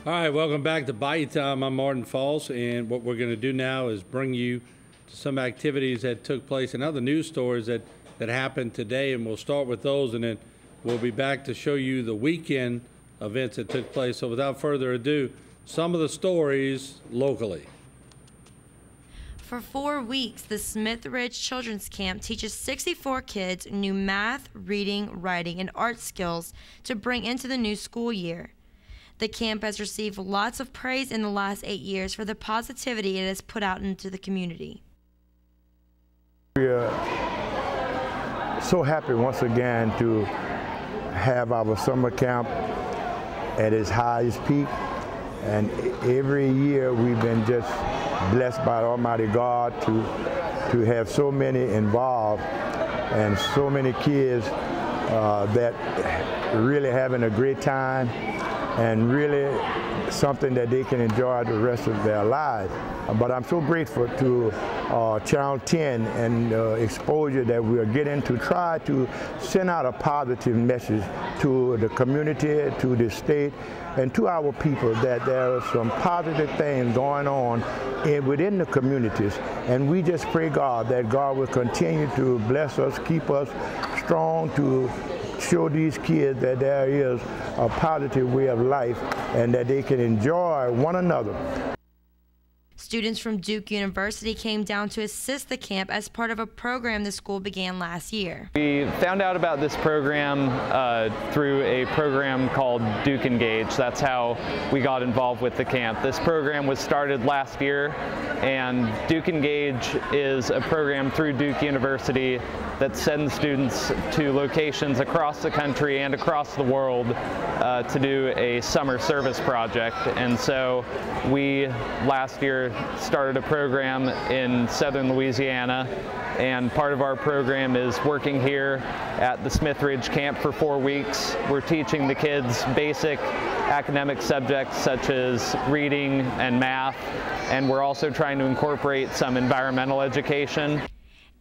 All right, welcome back to Bayou Time. I'm Martin Falls, and what we're going to do now is bring you to some activities that took place and other news stories that happened today, and we'll start with those, and then we'll be back to show you the weekend events that took place. So without further ado, some of the stories locally. For 4 weeks, the Smith Ridge Children's Camp teaches 64 kids new math, reading, writing, and art skills to bring into the new school year. The camp has received lots of praise in the last 8 years for the positivity it has put out into the community. We are so happy once again to have our summer camp at its highest peak, and every year we've been just blessed by Almighty God to have so many involved and so many kids that really having a great time and really something that they can enjoy the rest of their lives. But I'm so grateful to Channel 10 and exposure that we are getting to try to send out a positive message to the community, to the state, and to our people that there are some positive things going on within the communities. And we just pray God that God will continue to bless us, keep us strong to show these kids that there is a positive way of life and that they can enjoy one another. Students from Duke University came down to assist the camp as part of a program the school began last year. We found out about this program through a program called Duke Engage. That's how we got involved with the camp. This program was started last year, and Duke Engage is a program through Duke University that sends students to locations across the country and across the world to do a summer service project. And so we last year started a program in southern Louisiana, and part of our program is working here at the Smith Ridge camp for 4 weeks. We're teaching the kids basic academic subjects such as reading and math, and we're also trying to incorporate some environmental education.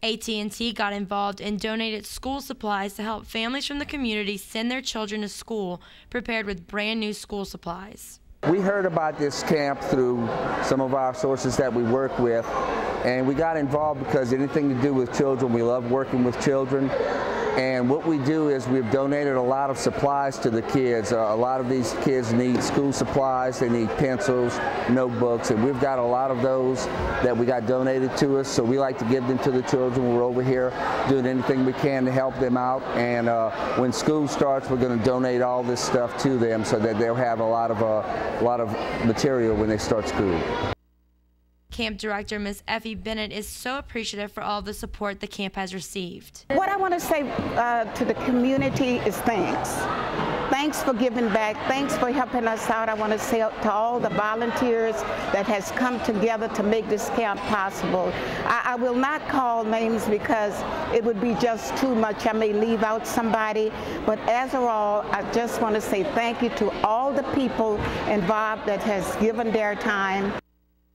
AT&T got involved and donated school supplies to help families from the community send their children to school prepared with brand new school supplies. We heard about this camp through some of our sources that we work with, and we got involved because anything to do with children, we love working with children. And what we do is we've donated a lot of supplies to the kids. A lot of these kids need school supplies, they need pencils, notebooks, and we've got a lot of those that we got donated to us, so we like to give them to the children. We're over here doing anything we can to help them out, and when school starts, we're going to donate all this stuff to them so that they'll have a lot of material when they start school. Camp Director Ms. Effie Bennett is so appreciative for all the support the camp has received. What I want to say to the community is thanks. Thanks for giving back. Thanks for helping us out. I want to say to all the volunteers that has come together to make this camp possible. I will not call names because it would be just too much. I may leave out somebody, but as a whole, I just want to say thank you to all the people involved that has given their time.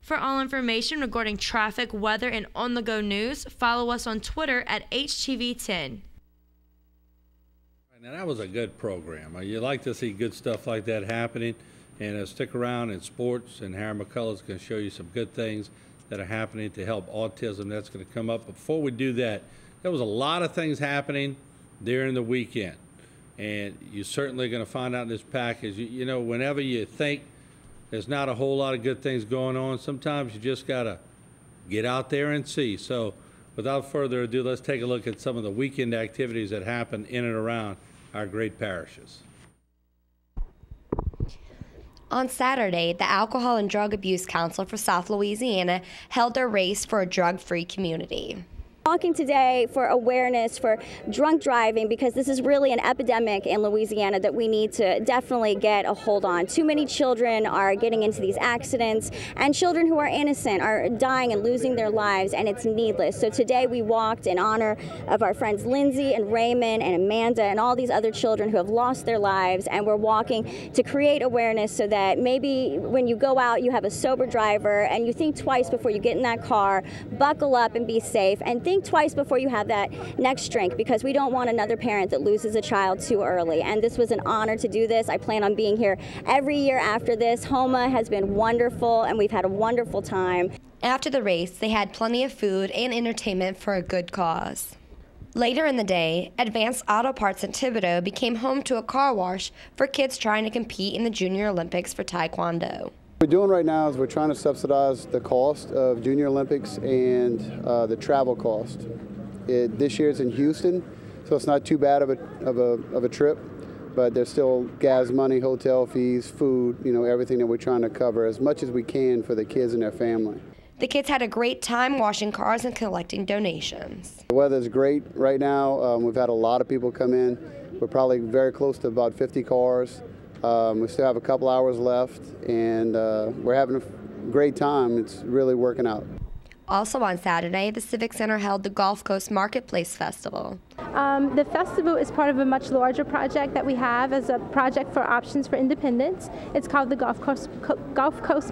For all information regarding traffic, weather, and on-the-go news, follow us on Twitter at HTV10. Now that was a good program. You like to see good stuff like that happening, and stick around in sports, and Harry McCullough's going to show you some good things that are happening to help autism. That's going to come up. Before we do that, there was a lot of things happening during the weekend, and you're certainly going to find out in this package. You know, whenever you think there's not a whole lot of good things going on, sometimes you just got to get out there and see. So without further ado, let's take a look at some of the weekend activities that happen in and around our great parishes. On Saturday, the Alcohol and Drug Abuse Council for South Louisiana held their race for a drug-free community. Walking today for awareness for drunk driving, because this is really an epidemic in Louisiana that we need to definitely get a hold on. Too many children are getting into these accidents, and children who are innocent are dying and losing their lives, and it's needless. So today we walked in honor of our friends Lindsay and Raymond and Amanda and all these other children who have lost their lives, and we're walking to create awareness so that maybe when you go out you have a sober driver and you think twice before you get in that car. Buckle up and be safe, and think think twice before you have that next drink, because we don't want another parent that loses a child too early. And this was an honor to do this. I plan on being here every year after this. Homa has been wonderful, and we've had a wonderful time. After the race, they had plenty of food and entertainment for a good cause. Later in the day, Advanced Auto Parts in Thibodaux became home to a car wash for kids trying to compete in the Junior Olympics for Taekwondo. What we're doing right now is we're trying to subsidize the cost of Junior Olympics and the travel cost. This year it's in Houston, so it's not too bad of a trip, but there's still gas money, hotel fees, food, everything that we're trying to cover as much as we can for the kids and their family. The kids had a great time washing cars and collecting donations. The weather's great right now. We've had a lot of people come in. We're probably very close to about 50 cars. We still have a couple hours left, and we're having a great time. It's really working out. Also on Saturday, the Civic Center held the Gulf Coast Marketplace Festival. The festival is part of a much larger project that we have as a project for Options for Independence. It's called the Gulf Coast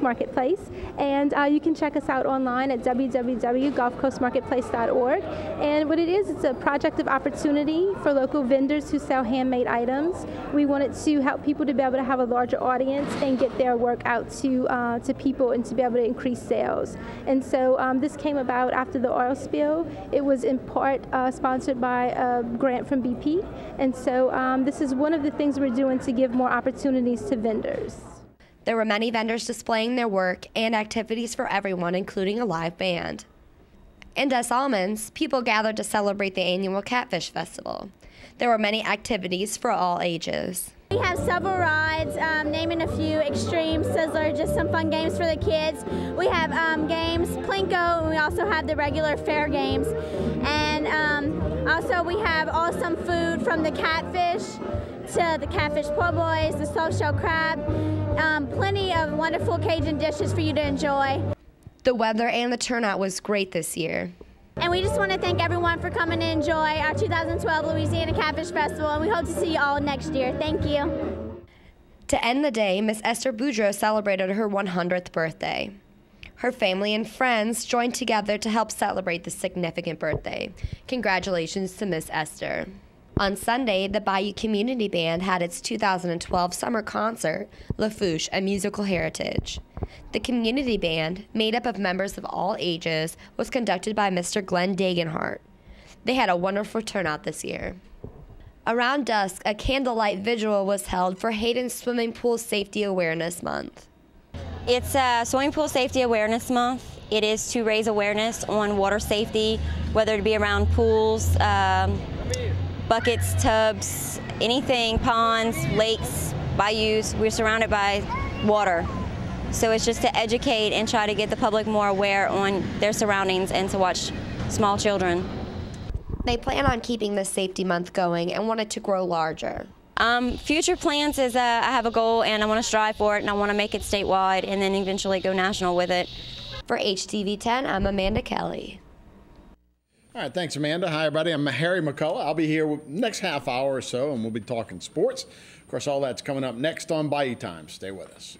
Marketplace, and you can check us out online at www.gulfcoastmarketplace.org. And what it is, it's a project of opportunity for local vendors who sell handmade items. We wanted to help people to be able to have a larger audience and get their work out to people and to be able to increase sales. And so this came about after the oil spill. It was in part sponsored by a grant from BP, and so this is one of the things we're doing to give more opportunities to vendors. There were many vendors displaying their work and activities for everyone, including a live band. In Des Almonds, people gathered to celebrate the annual Catfish Festival. There were many activities for all ages. We have several rides, naming a few: Extreme, Sizzler, just some fun games for the kids. We have games, Plinko, and we also have the regular fair games. And also we have awesome food, from the catfish to the catfish po' boys, the soft shell crab, plenty of wonderful Cajun dishes for you to enjoy. The weather and the turnout was great this year. And we just want to thank everyone for coming to enjoy our 2012 Louisiana Catfish Festival, and we hope to see you all next year. Thank you. To end the day, Miss Esther Boudreau celebrated her 100th birthday. Her family and friends joined together to help celebrate this significant birthday. Congratulations to Miss Esther. On Sunday, the Bayou Community Band had its 2012 summer concert, La Fouche, a musical heritage. The community band, made up of members of all ages, was conducted by Mr. Glenn Dagenhart. They had a wonderful turnout this year. Around dusk, a candlelight vigil was held for Hayden Swimming Pool Safety Awareness Month. It's Swimming Pool Safety Awareness Month. It is to raise awareness on water safety, whether it be around pools, buckets, tubs, anything, ponds, lakes, bayous. We're surrounded by water. So it's just to educate and try to get the public more aware on their surroundings and to watch small children. They plan on keeping this safety month going and want it to grow larger. Future plans is I have a goal and I want to strive for it, and I want to make it statewide and then eventually go national with it. For HTV10, I'm Amanda Kelly. All right, thanks, Amanda. Hi, everybody. I'm Harry McCullough. I'll be here next half hour or so, and we'll be talking sports. Of course, all that's coming up next on Bayou Time. Stay with us.